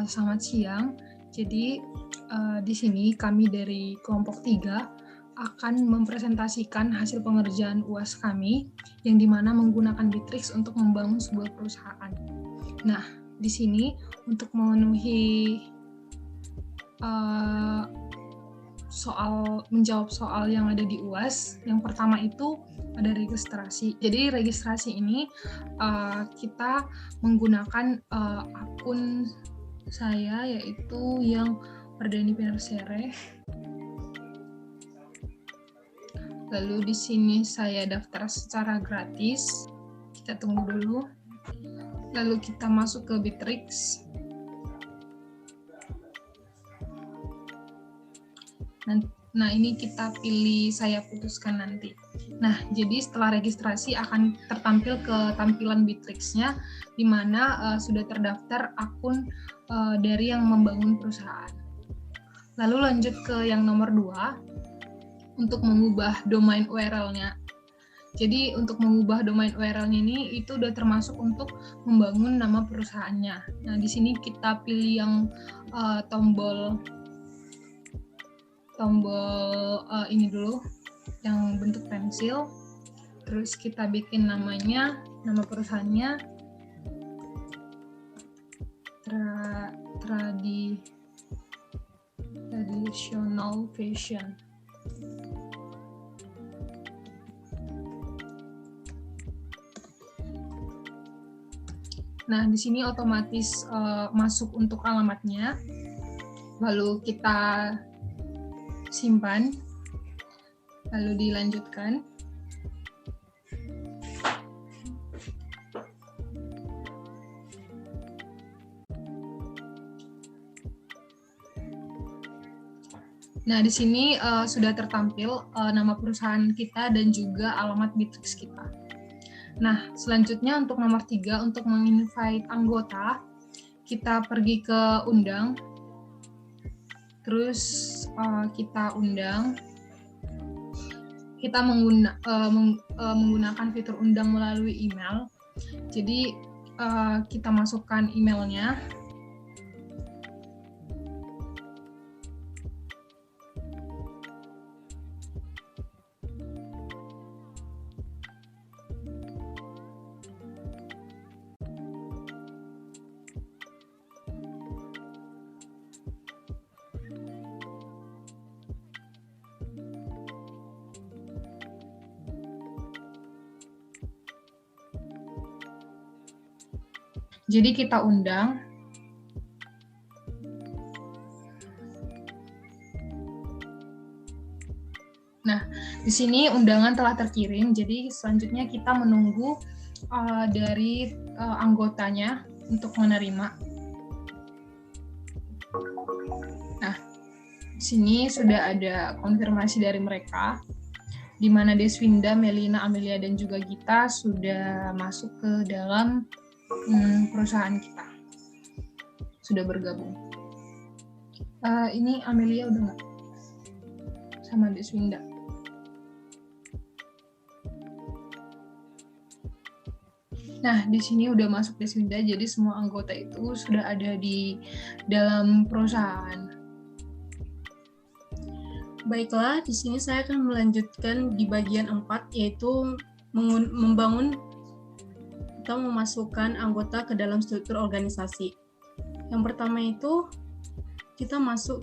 Selamat siang. Jadi di sini kami dari kelompok 3 akan mempresentasikan hasil pengerjaan UAS kami yang dimana menggunakan Bitrix untuk membangun sebuah perusahaan. Nah, di sini untuk memenuhi menjawab soal yang ada di UAS, yang pertama itu ada registrasi. Jadi registrasi ini kita menggunakan akun saya, yaitu yang Pardani Pinersere. Lalu di sini saya daftar secara gratis. Kita tunggu dulu. Lalu kita masuk ke Bitrix. Nah, ini kita pilih saya putuskan nanti. Nah, jadi setelah registrasi akan tertampil ke tampilan Bitrix-nya, di mana sudah terdaftar akun dari yang membangun perusahaan. Lalu lanjut ke yang nomor 2, untuk mengubah domain URL-nya. Jadi untuk mengubah domain URL-nya ini itu udah termasuk untuk membangun nama perusahaannya. Nah, di sini kita pilih yang tombol ini dulu, yang bentuk pensil. Terus kita bikin namanya, nama perusahaannya Traditional Fashion. Nah, di sini otomatis masuk untuk alamatnya. Lalu kita simpan, lalu dilanjutkan. Nah, di sini sudah tertampil nama perusahaan kita dan juga alamat Bitrix kita. Nah, selanjutnya untuk nomor 3, untuk menginvite anggota, kita pergi ke undang. Terus kita undang. Kita menggunakan fitur undang melalui email. Jadi kita masukkan emailnya. Jadi kita undang. Nah, di sini undangan telah terkirim. Jadi selanjutnya kita menunggu dari anggotanya untuk menerima. Nah, di sini sudah ada konfirmasi dari mereka, di mana Deswinda, Melina, Amelia, dan juga Gita sudah masuk ke dalam perusahaan kita, sudah bergabung. Ini Amelia udah nggak? Sama Deswinda. Nah, di sini udah masuk Deswinda, jadi semua anggota itu sudah ada di dalam perusahaan. Baiklah, di sini saya akan melanjutkan di bagian 4, yaitu membangun atau memasukkan anggota ke dalam struktur organisasi. Yang pertama itu kita masuk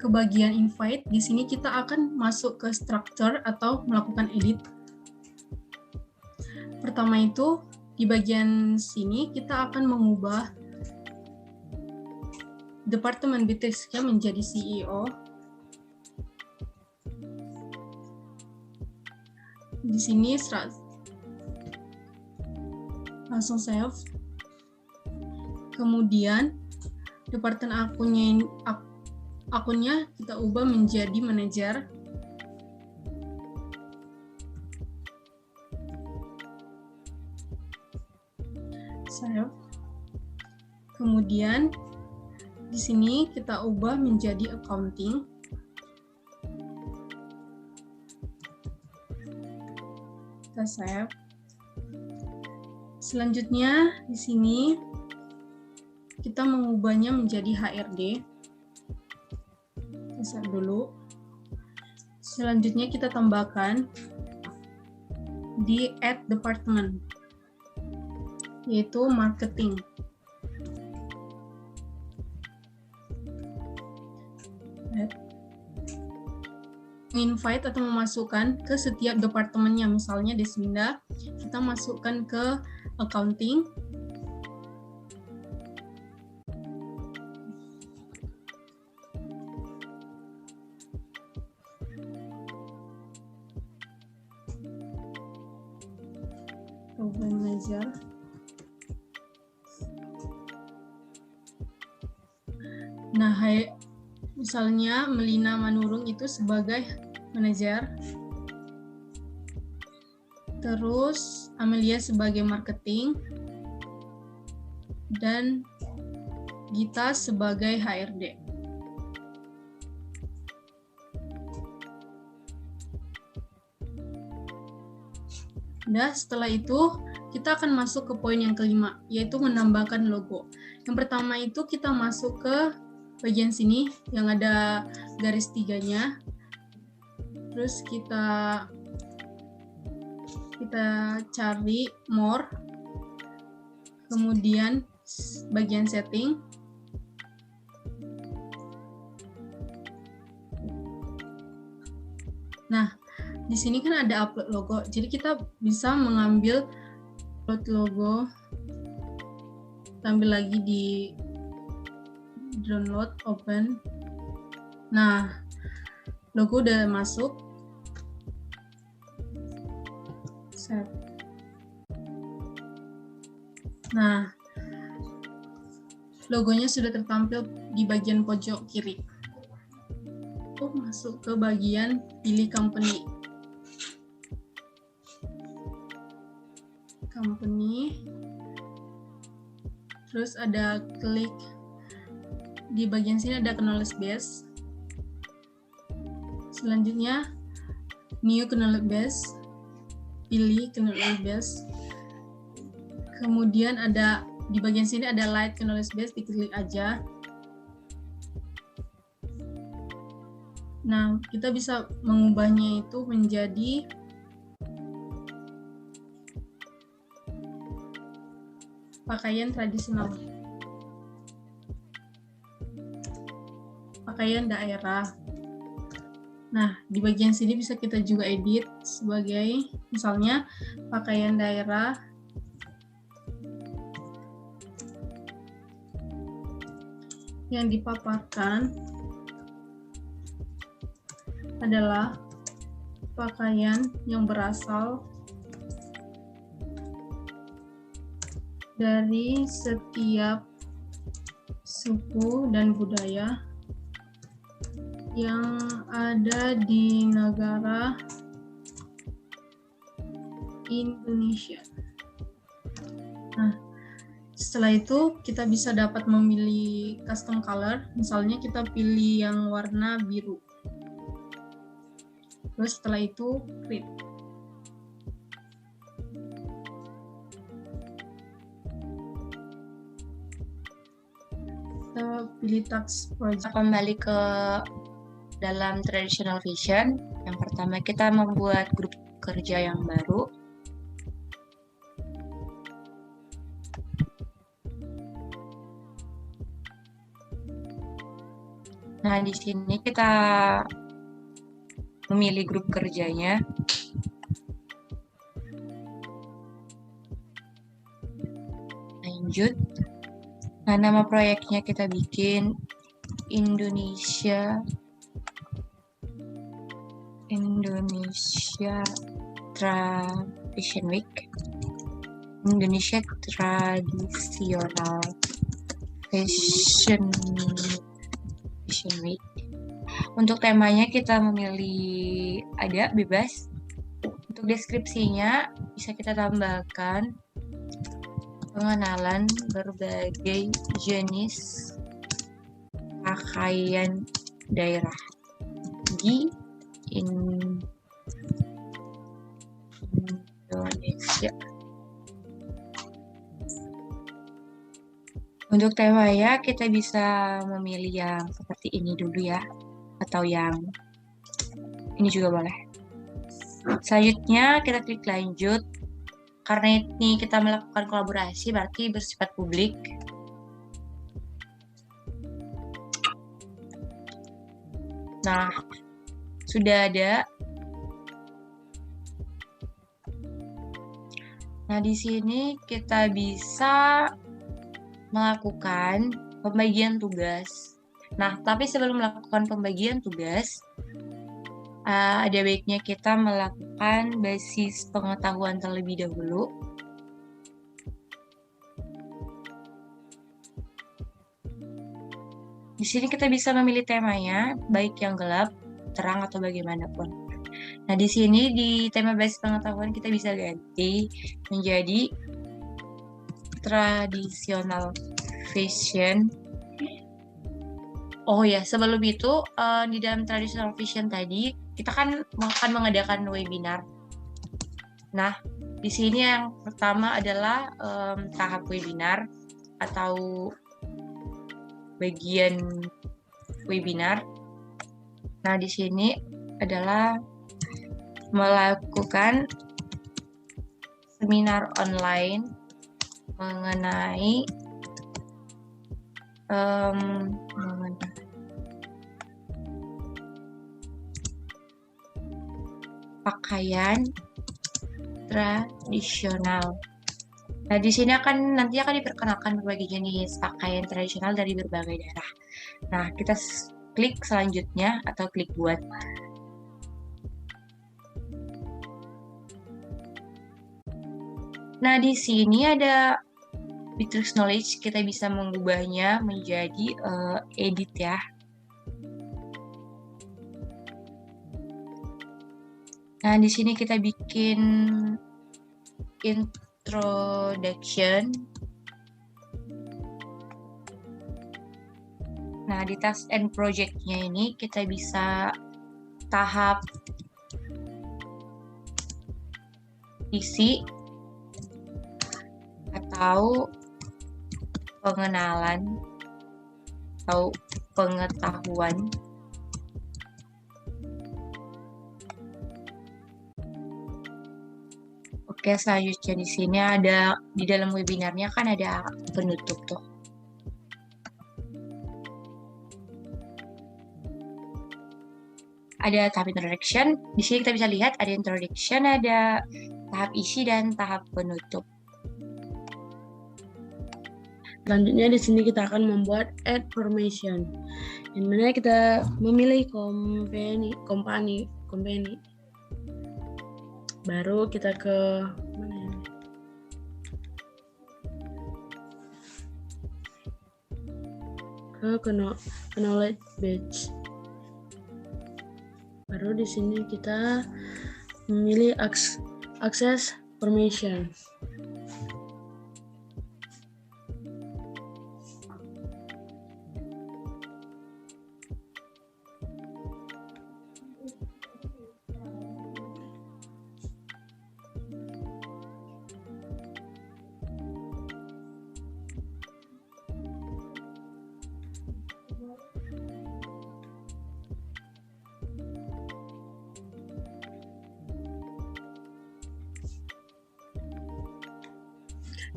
ke bagian invite. Di sini kita akan masuk ke structure atau melakukan edit. Pertama itu di bagian sini kita akan mengubah Departemen Bitrix-nya menjadi CEO. Di sini langsung save. Kemudian departemen akunnya kita ubah menjadi manajer. Save. Kemudian di sini kita ubah menjadi accounting. Kita save. Selanjutnya di sini kita mengubahnya menjadi HRD. Geser dulu. Selanjutnya kita tambahkan di add department, yaitu marketing. Invite atau memasukkan ke setiap departemennya, misalnya Desminda, kita masukkan ke accounting. Program manager. Nah, misalnya Melina Manurung itu sebagai manajer, terus Amelia sebagai marketing, dan Gita sebagai HRD. Nah, setelah itu kita akan masuk ke poin yang kelima, yaitu menambahkan logo. Yang pertama itu kita masuk ke bagian sini yang ada garis tiganya. Terus kita cari more, kemudian bagian setting. Nah, di sini kan ada upload logo, jadi kita bisa mengambil upload logo, ambil lagi di download, open. Nah, logo udah masuk. Set. Nah, logonya sudah tertampil di bagian pojok kiri. Masuk ke bagian pilih company. Terus ada klik di bagian sini, ada knowledge base. Selanjutnya new knowledge base, pilih knowledge base. Kemudian ada di bagian sini ada light knowledge base, diklik aja. Nah, kita bisa mengubahnya itu menjadi pakaian tradisional, pakaian daerah. Nah, di bagian sini bisa kita juga edit sebagai misalnya pakaian daerah yang dipaparkan adalah pakaian yang berasal dari setiap suku dan budaya yang ada di negara Indonesia. Nah, setelah itu kita bisa dapat memilih custom color, misalnya kita pilih yang warna biru. Terus setelah itu create. Kita pilih task project. Kembali ke dalam traditional vision. Yang pertama kita membuat grup kerja yang baru. Nah, di sini kita memilih grup kerjanya. Lanjut. Nah, nama proyeknya kita bikin Indonesia Tradition Week. Indonesia Tradisional Fashion Week. Untuk temanya kita memilih ada bebas. Untuk deskripsinya bisa kita tambahkan pengenalan berbagai jenis pakaian daerah di Indonesia. Untuk temanya kita bisa memilih yang seperti ini dulu ya, atau yang ini juga boleh. Selanjutnya kita klik lanjut. Karena ini kita melakukan kolaborasi berarti bersifat publik. Nah, sudah ada. Nah, di sini kita bisa melakukan pembagian tugas. Nah, tapi sebelum melakukan pembagian tugas, ada baiknya kita melakukan basis pengetahuan terlebih dahulu. Di sini kita bisa memilih temanya, baik yang gelap, terang, atau bagaimanapun. Nah, di sini di tema basis pengetahuan kita bisa ganti menjadi traditional fashion. Oh ya, sebelum itu di dalam traditional fashion tadi kita kan akan mengadakan webinar. Nah, di sini yang pertama adalah tahap webinar atau bagian webinar. Nah, di sini adalah melakukan seminar online mengenai pakaian tradisional. Nah, di sini nanti akan diperkenalkan berbagai jenis pakaian tradisional dari berbagai daerah. Nah, kita klik selanjutnya atau klik buat. Nah, di sini ada Bitrix Knowledge, kita bisa mengubahnya menjadi edit ya. Nah, di sini kita bikin introduction. Nah, di task and project-nya ini kita bisa tahap isi atau pengenalan atau pengetahuan. Oke, selanjutnya di sini ada di dalam webinarnya kan ada penutup tuh. Ada tahap introduction. Di sini kita bisa lihat ada introduction, ada tahap isi dan tahap penutup. Selanjutnya di sini kita akan membuat add formation. Yang mana kita memilih company. Baru kita ke mana ya? Ke knowledge base. Baru di sini kita memilih access permission.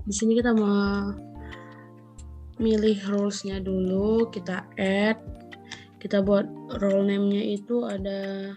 Di sini kita mau milih roles-nya dulu, kita add, kita buat role name-nya itu ada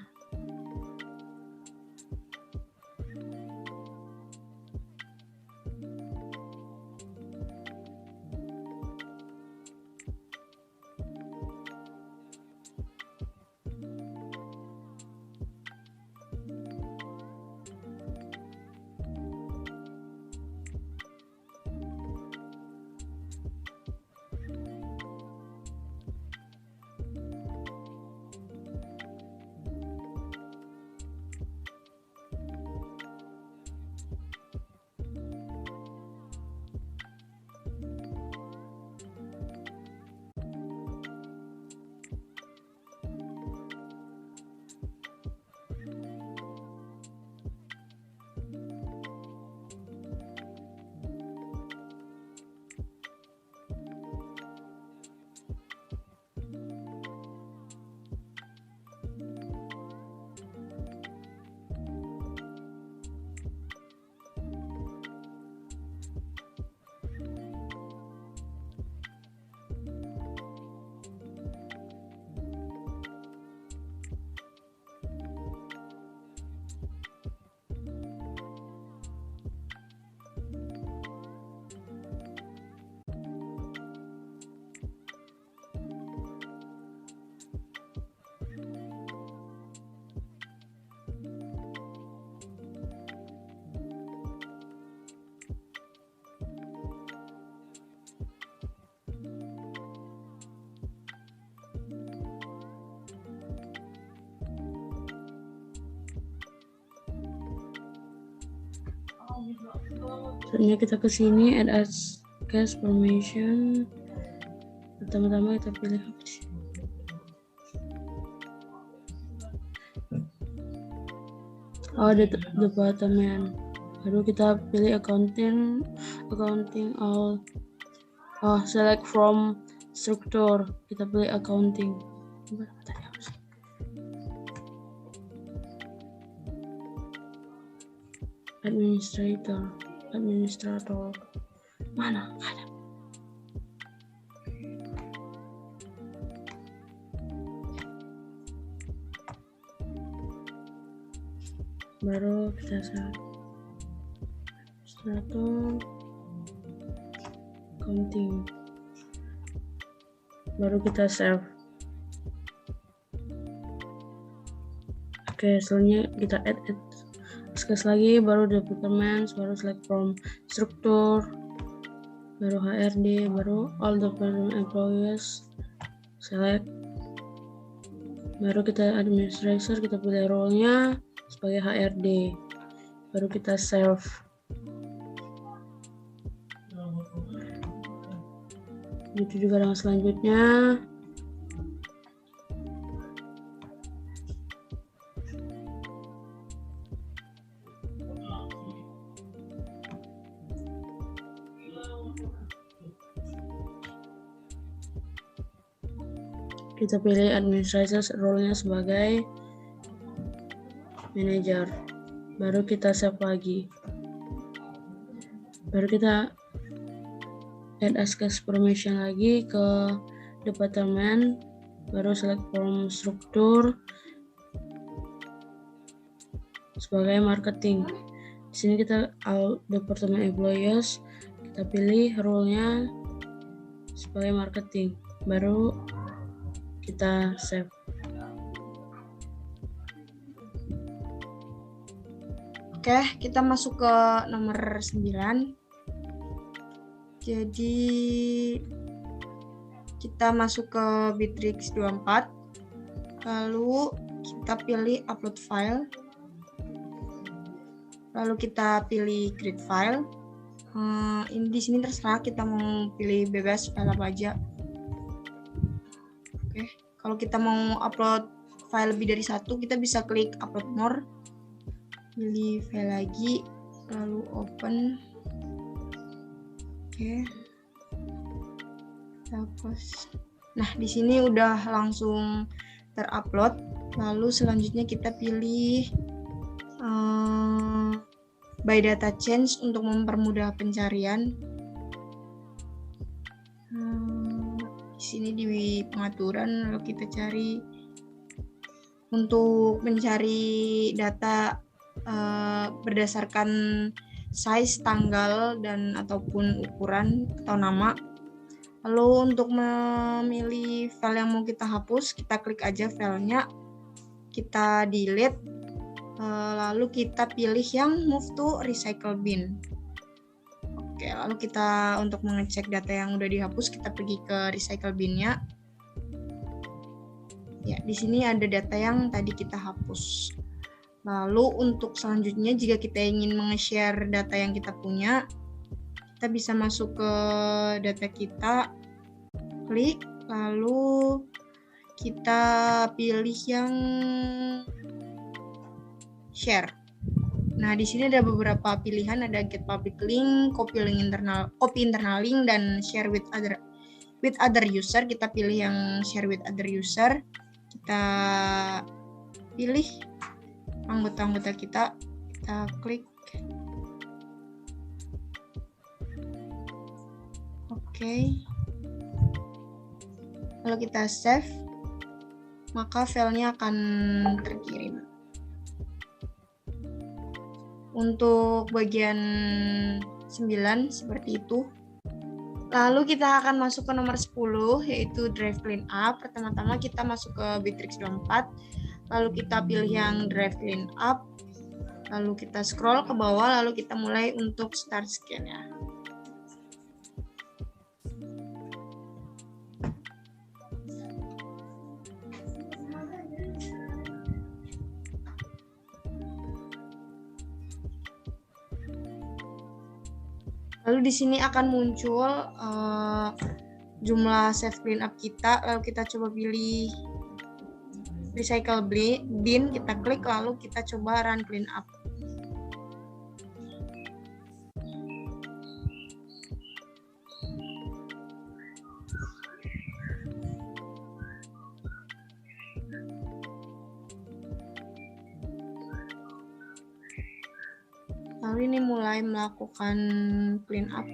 Selanjutnya kita ke sini add as guest permission. Pertama-tama kita pilih apa sih? Oh, departemen. Baru kita pilih accounting all. Oh, select from struktur. Kita pilih accounting. Administrator. Mana? Ada. Baru kita administrator accounting. Baru kita save. Oke, selanjutnya kita add discuss lagi, baru departments, baru select from struktur, baru HRD, baru all department employees, select, baru kita administrator, kita pilih role-nya sebagai HRD, baru kita save. Itu juga dengan selanjutnya. Kita pilih administrator role-nya sebagai manager. Baru kita save lagi. Baru kita add as guest permission lagi ke departemen. Baru select from struktur sebagai marketing. Di sini kita all departemen employees, kita pilih role-nya sebagai marketing. Baru kita save. Oke, kita masuk ke nomor 9. Jadi kita masuk ke Bittrex 24. Lalu kita pilih upload file. Lalu kita pilih create file. Ini di sini terserah kita mau pilih bebas file apa aja. Oke, kalau kita mau upload file lebih dari satu, kita bisa klik upload more, pilih file lagi, lalu open. Oke, kita hapus. Nah, di sini udah langsung terupload. Lalu selanjutnya kita pilih by data change untuk mempermudah pencarian. Di sini di pengaturan, lalu kita cari untuk mencari data berdasarkan size, tanggal, dan ataupun ukuran atau nama. Lalu untuk memilih file yang mau kita hapus, kita klik aja filenya, kita delete, lalu kita pilih yang move to recycle bin. Oke, lalu kita untuk mengecek data yang udah dihapus, kita pergi ke recycle bin-nya. Ya, di sini ada data yang tadi kita hapus. Lalu untuk selanjutnya, jika kita ingin menge-share data yang kita punya, kita bisa masuk ke data kita, klik, lalu kita pilih yang share. Nah, di sini ada beberapa pilihan, ada get public link, copy internal link, dan share with other user. Kita pilih yang share with other user. Kita pilih anggota-anggota kita klik. Oke. Lalu kita save, maka filenya akan terkirim. Untuk bagian 9 seperti itu. Lalu kita akan masuk ke nomor 10, yaitu drive cleanup. Pertama-tama kita masuk ke Bittrex 24, lalu kita pilih yang drive cleanup, lalu kita scroll ke bawah, lalu kita mulai untuk start scan ya. Lalu di sini akan muncul jumlah save cleanup kita. Lalu kita coba pilih recycle bin, kita klik lalu kita coba run cleanup. Lalu ini mulai melakukan clean up.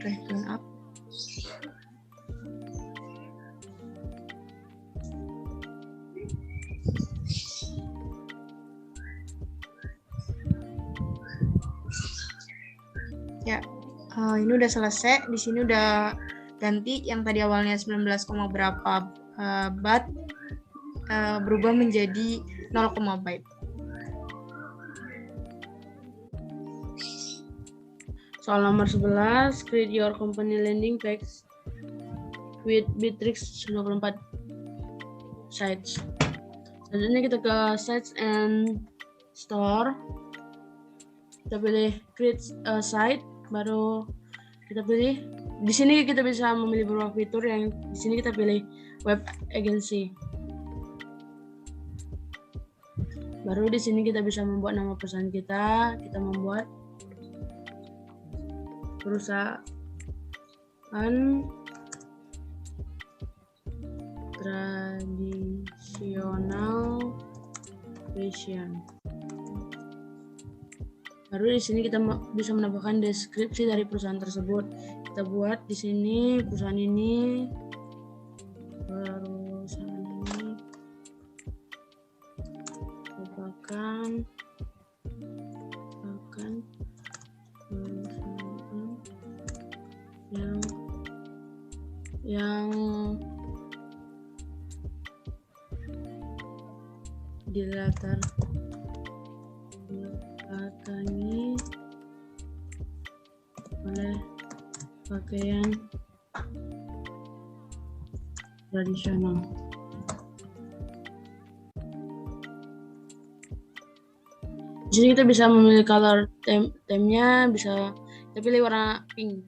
Ya, ini udah selesai. Di sini udah ganti yang tadi awalnya 19, berapa bat berubah menjadi 0, byte. Soal nomor 11, create your company landing page with Bittrex 24 sites. Selanjutnya kita ke sites and store. Kita pilih create a site, baru kita pilih. Di sini kita bisa memilih beberapa fitur, yang di sini kita pilih web agency. Baru di sini kita bisa membuat nama perusahaan kita. Kita membuat perusahaan tradisional fashion. Baru di sini kita bisa menambahkan deskripsi dari perusahaan tersebut. Kita buat di sini perusahaan ini merupakan perusahaan yang dilatangi oleh pakaian tradisional. Di sini kita bisa memilih color temnya, bisa kita pilih warna pink.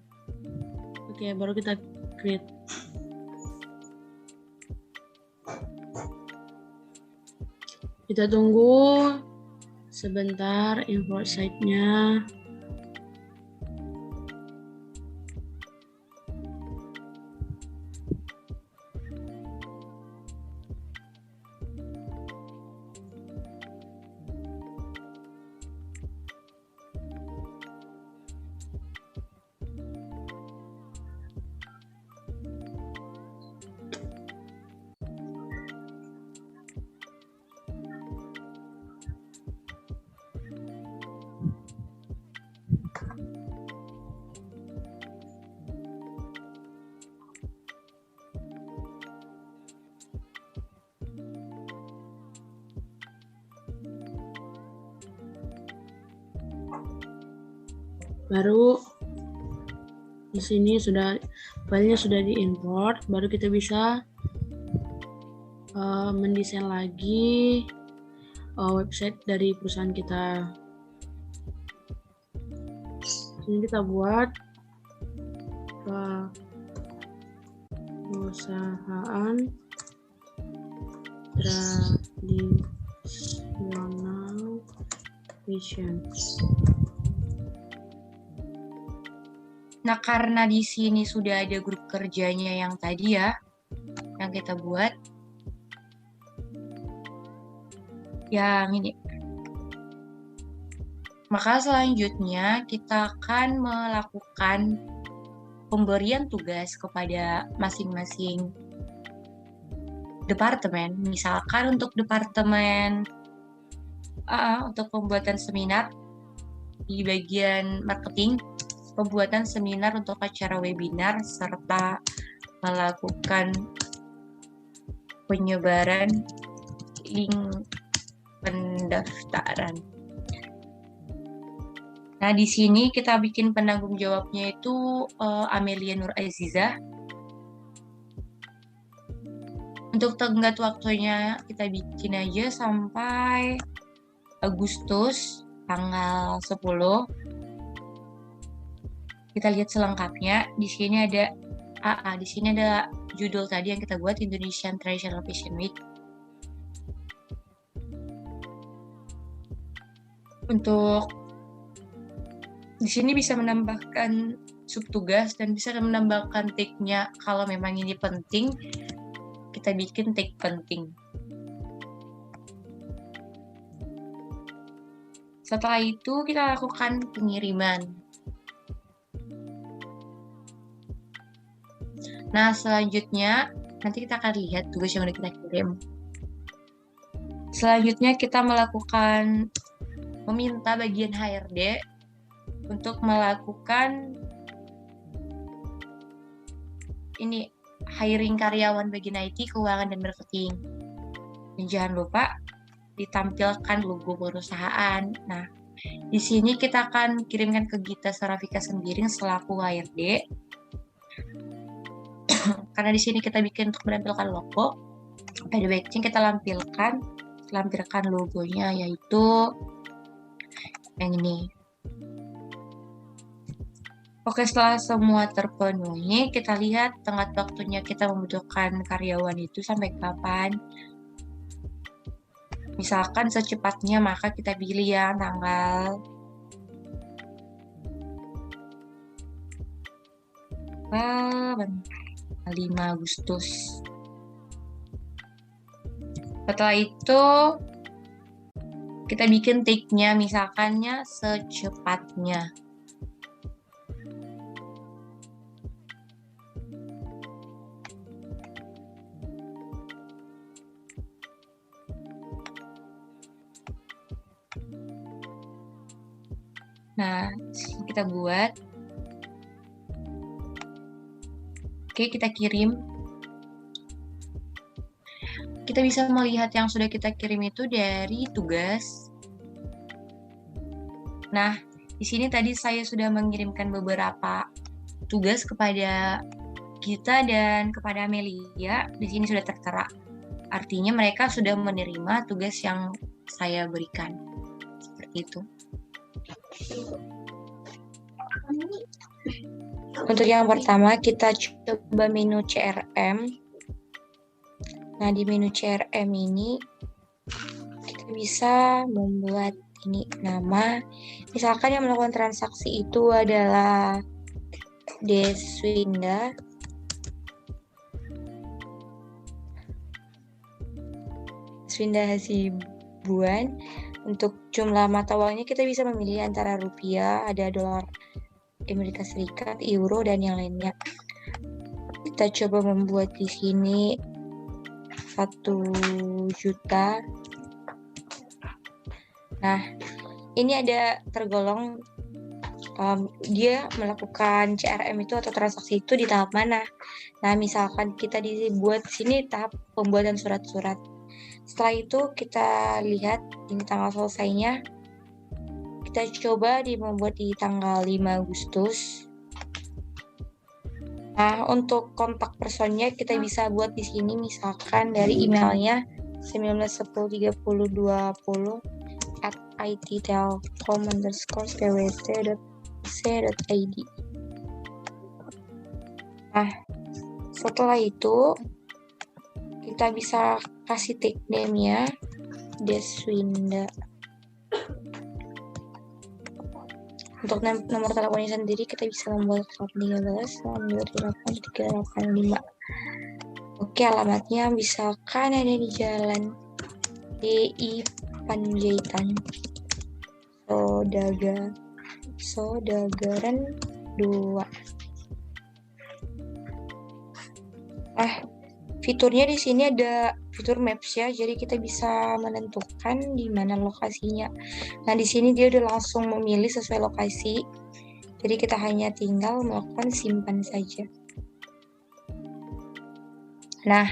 Oke, baru kita create. Kita tunggu sebentar import site-nya. Baru di sini filenya sudah diimport, baru kita bisa mendesain lagi website dari perusahaan kita. Ini kita buat perusahaan tradisional fashion. Nah, karena di sini sudah ada grup kerjanya yang tadi ya, yang kita buat, yang ini. Maka selanjutnya kita akan melakukan pemberian tugas kepada masing-masing departemen. Misalkan untuk departemen untuk pembuatan seminar di bagian marketing, pembuatan seminar untuk acara webinar, serta melakukan penyebaran link pendaftaran. Nah, di sini kita bikin penanggung jawabnya itu Amelia Nur Azizah. Untuk tenggat waktunya kita bikin aja sampai Agustus tanggal 10. kita lihat selengkapnya. Di sini ada di sini ada judul tadi yang kita buat, Indonesian Traditional Fashion Week. Untuk di sini bisa menambahkan subtugas dan bisa menambahkan take-nya. Kalau memang ini penting, kita bikin take penting. Setelah itu kita lakukan pengiriman. Nah, selanjutnya nanti kita akan lihat tugas yang udah kita kirim. Selanjutnya kita meminta bagian HRD untuk melakukan hiring karyawan bagian IT, keuangan, dan marketing. Dan jangan lupa ditampilkan logo perusahaan. Nah, di sini kita akan kirimkan ke Gita Sarafika Sembiring selaku HRD. Karena di sini kita bikin untuk menampilkan logo. Pada backend kita lampirkan logonya, yaitu yang ini. Oke, setelah semua terpenuhi, kita lihat tenggat waktunya kita membutuhkan karyawan itu sampai kapan. Misalkan secepatnya, maka kita pilih ya tanggal 5 Agustus. Setelah itu, kita bikin take-nya, misalkannya secepatnya. Nah, kita buat. Oke, kita kirim. Kita bisa melihat yang sudah kita kirim itu dari tugas. Nah, di sini tadi saya sudah mengirimkan beberapa tugas kepada Gita dan kepada Amelia. Di sini sudah tertera. Artinya mereka sudah menerima tugas yang saya berikan. Seperti itu. Untuk yang pertama, kita coba menu CRM. Nah, di menu CRM ini kita bisa membuat ini nama. Misalkan yang melakukan transaksi itu adalah Deswinda. Deswinda Hasibuan. Untuk jumlah mata uangnya kita bisa memilih antara rupiah, ada dolar Amerika Serikat, euro, dan yang lainnya. Kita coba membuat di sini 1 juta. Nah, ini ada tergolong dia melakukan CRM itu atau transaksi itu di tahap mana. Nah, misalkan kita dibuat sini tahap pembuatan surat-surat. Setelah itu kita lihat ini tanggal selesainya. Kita coba membuat di tanggal 5 Agustus. Nah, untuk kontak personnya kita bisa buat di sini, misalkan dari emailnya 19103020@ittelkom_pwt.c.id. Nah, setelah itu kita bisa kasih tag name-nya Deswinda. Untuk nomor teleponnya sendiri kita bisa membuat 13 928 385. Oke, alamatnya misalkan ada di Jalan DI Panjaitan Sodagaran 2. Fiturnya di sini ada fitur Maps ya, jadi kita bisa menentukan di mana lokasinya. Nah, di sini dia udah langsung memilih sesuai lokasi. Jadi kita hanya tinggal melakukan simpan saja. Nah,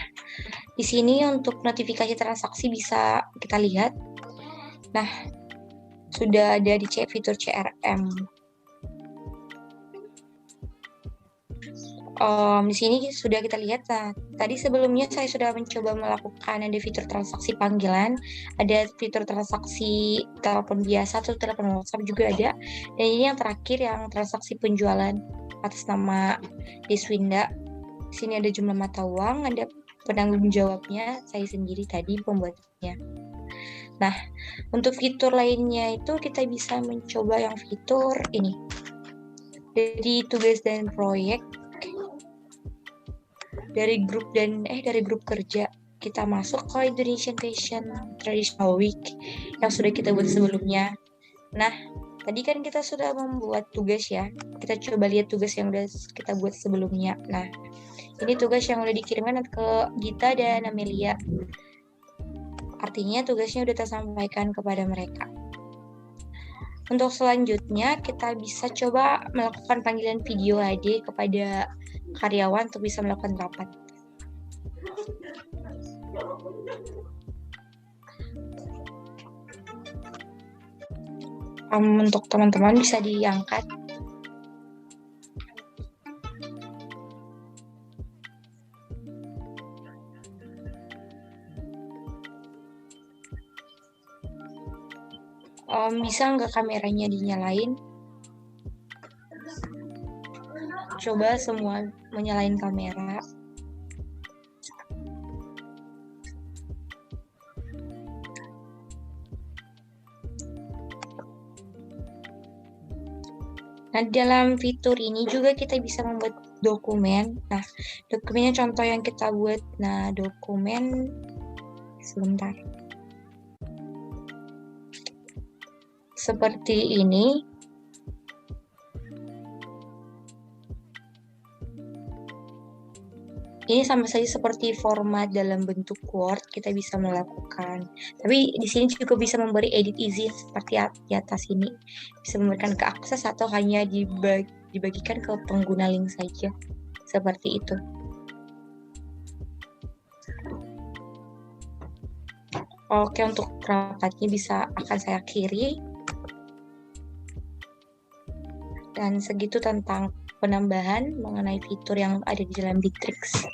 di sini untuk notifikasi transaksi bisa kita lihat. Nah, sudah ada di fitur CRM. Di sini sudah kita lihat, tadi sebelumnya saya sudah mencoba melakukan ada fitur transaksi panggilan, ada fitur transaksi telepon biasa atau telepon WhatsApp juga ada, dan ini yang terakhir yang transaksi penjualan atas nama Deswinda. Di sini ada jumlah mata uang, ada penanggung jawabnya, saya sendiri tadi pembuatnya. Nah, untuk fitur lainnya itu kita bisa mencoba yang fitur ini. Dari tugas dan proyek, dari grup kerja kita masuk ke Indonesian Fashion Traditional Week yang sudah kita buat sebelumnya. Nah, tadi kan kita sudah membuat tugas ya. Kita coba lihat tugas yang udah kita buat sebelumnya. Nah, ini tugas yang udah dikirimkan ke Gita dan Amelia. Artinya tugasnya udah tersampaikan kepada mereka. Untuk selanjutnya, kita bisa coba melakukan panggilan video AD kepada karyawan untuk bisa melakukan rapat. Untuk teman-teman bisa diangkat. Bisa nggak kameranya dinyalain? Coba semua menyalain kamera. Nah, dalam fitur ini juga kita bisa membuat dokumen. Nah, dokumennya contoh yang kita buat. Nah, dokumen sebentar. Seperti ini. Ini sama saja seperti format dalam bentuk Word, kita bisa melakukan. Tapi di sini juga bisa memberi edit izin seperti di atas ini. Bisa memberikan ke akses atau hanya dibagikan ke pengguna link saja. Seperti itu. Oke, untuk rapatnya akan saya akhiri. Dan segitu tentang penambahan mengenai fitur yang ada di dalam Bitrix.